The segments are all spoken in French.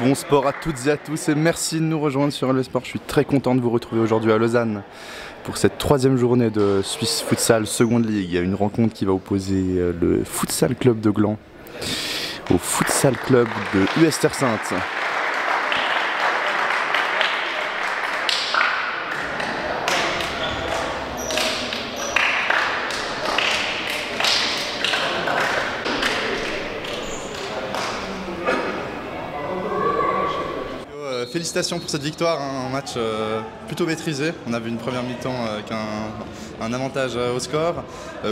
Bon sport à toutes et à tous et merci de nous rejoindre sur LV Sport. Je suis très content de vous retrouver aujourd'hui à Lausanne pour cette troisième journée de Swiss Futsal Second League. Il y a une rencontre qui va opposer le Futsal Club de Gland au Futsal Club de US Terre Sainte. Félicitations pour cette victoire, un match plutôt maîtrisé. On a vu une première mi-temps avec un avantage au score.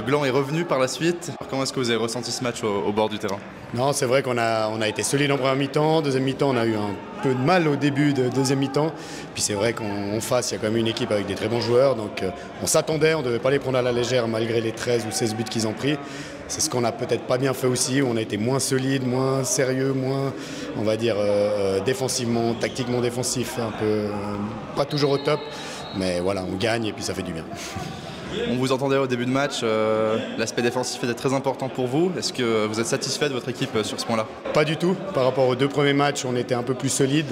Gland est revenu par la suite. Comment est-ce que vous avez ressenti ce match au bord du terrain? Non, c'est vrai qu'on a été solide en première mi-temps. Deuxième mi-temps, on a eu un peu de mal au début de deuxième mi-temps. Puis c'est vrai qu'en face, il y a quand même une équipe avec des très bons joueurs. Donc on s'attendait, on ne devait pas les prendre à la légère malgré les 13 ou 16 buts qu'ils ont pris. C'est ce qu'on n'a peut-être pas bien fait aussi. On a été moins solide, moins sérieux, moins, on va dire, défensivement, tactiquement défensif, un peu pas toujours au top. Mais voilà, on gagne et puis ça fait du bien. On vous entendait au début de match, l'aspect défensif était très important pour vous. Est-ce que vous êtes satisfait de votre équipe sur ce point-là? Pas du tout. Par rapport aux deux premiers matchs, on était un peu plus solide.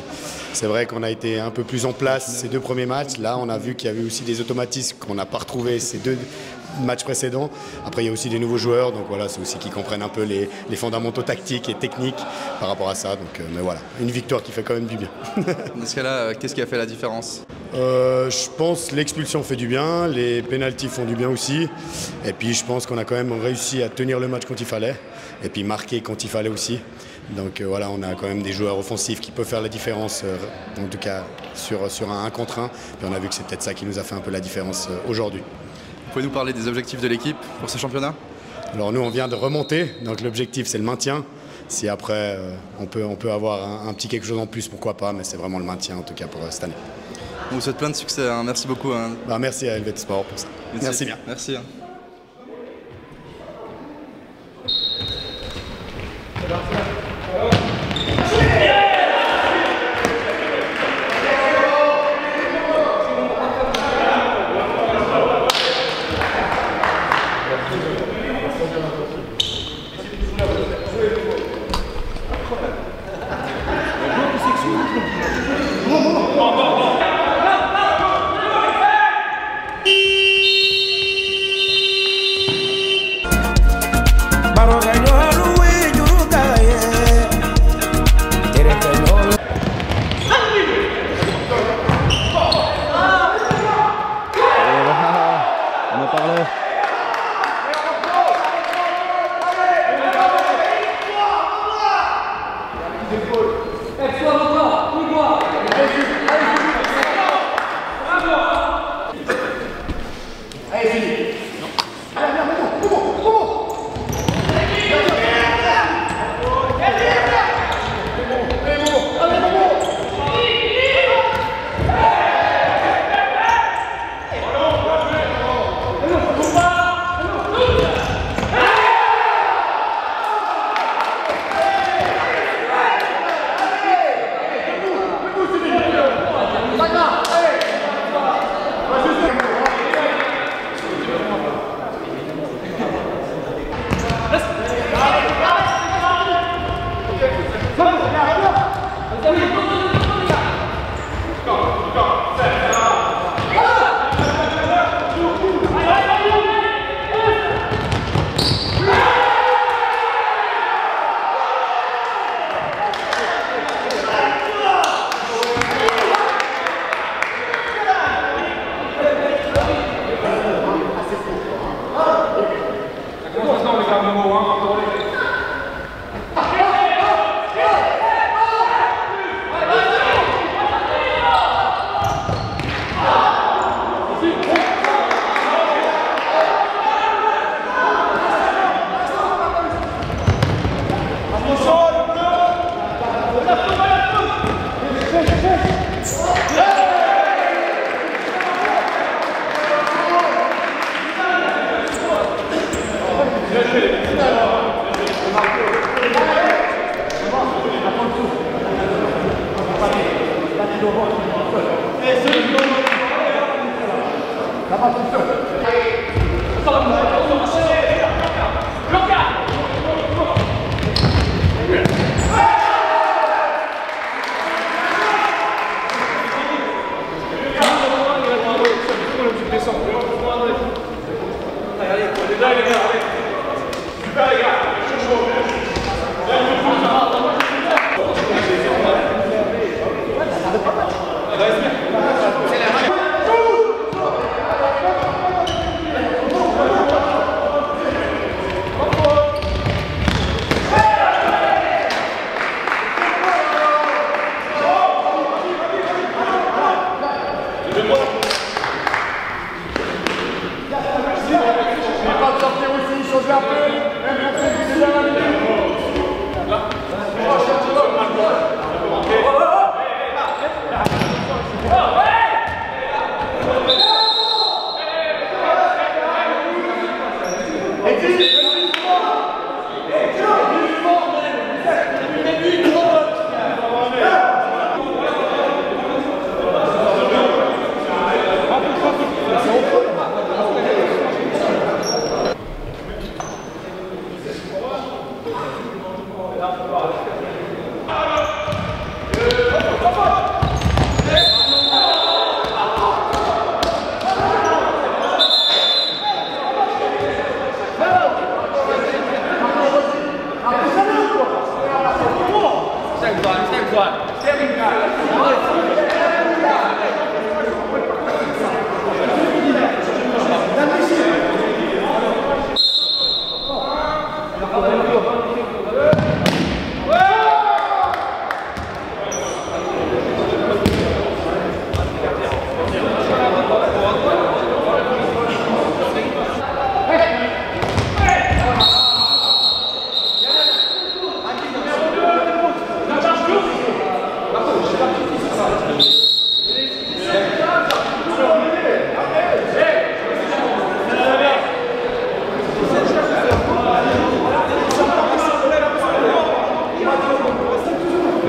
C'est vrai qu'on a été un peu plus en place ces deux premiers matchs. Là, on a vu qu'il y avait aussi des automatismes qu'on n'a pas retrouvés ces deux matchs précédents. Après, il y a aussi des nouveaux joueurs. Donc voilà, c'est aussi qu'ils comprennent un peu les fondamentaux tactiques et techniques par rapport à ça. Donc, mais voilà, une victoire qui fait quand même du bien. Dans ce cas-là, qu'est-ce qui a fait la différence? Je pense que l'expulsion fait du bien, les pénaltys font du bien aussi. Et puis je pense qu'on a quand même réussi à tenir le match quand il fallait. Et puis marquer quand il fallait aussi. Donc voilà, on a quand même des joueurs offensifs qui peuvent faire la différence, en tout cas sur un 1 contre 1. Puis on a vu que c'est peut-être ça qui nous a fait un peu la différence aujourd'hui. Vous pouvez nous parler des objectifs de l'équipe pour ce championnat? Alors nous, on vient de remonter, donc l'objectif c'est le maintien. Si après on peut avoir un petit quelque chose en plus, pourquoi pas, mais c'est vraiment le maintien en tout cas pour cette année. On vous souhaite plein de succès, hein. Merci beaucoup. Hein. Merci à LV Sport pour ça. Merci bien. Merci. Hein.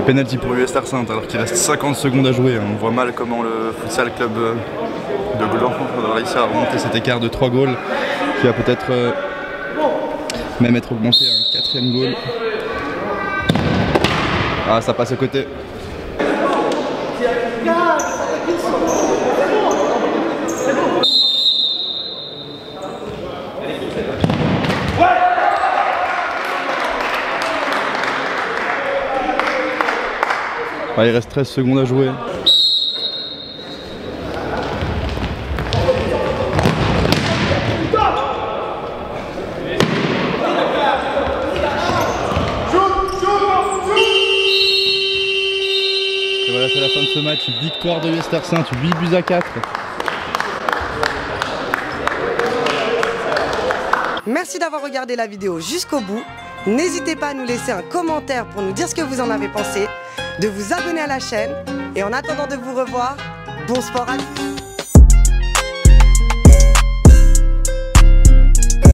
Penalty pour l'US Sainte alors qu'il reste 50 secondes à jouer. On voit mal comment le futsal club de Gaulle va réussir à remonter cet écart de 3 goals qui va peut-être même être augmenté à un 4e goal. Ah, ça passe à côté. Ah, il reste 13 secondes à jouer. Et voilà, c'est la fin de ce match. Victoire de l'US Sainte, 8-4. Merci d'avoir regardé la vidéo jusqu'au bout. N'hésitez pas à nous laisser un commentaire pour nous dire ce que vous en avez pensé, de vous abonner à la chaîne et en attendant de vous revoir, bon sport à tous.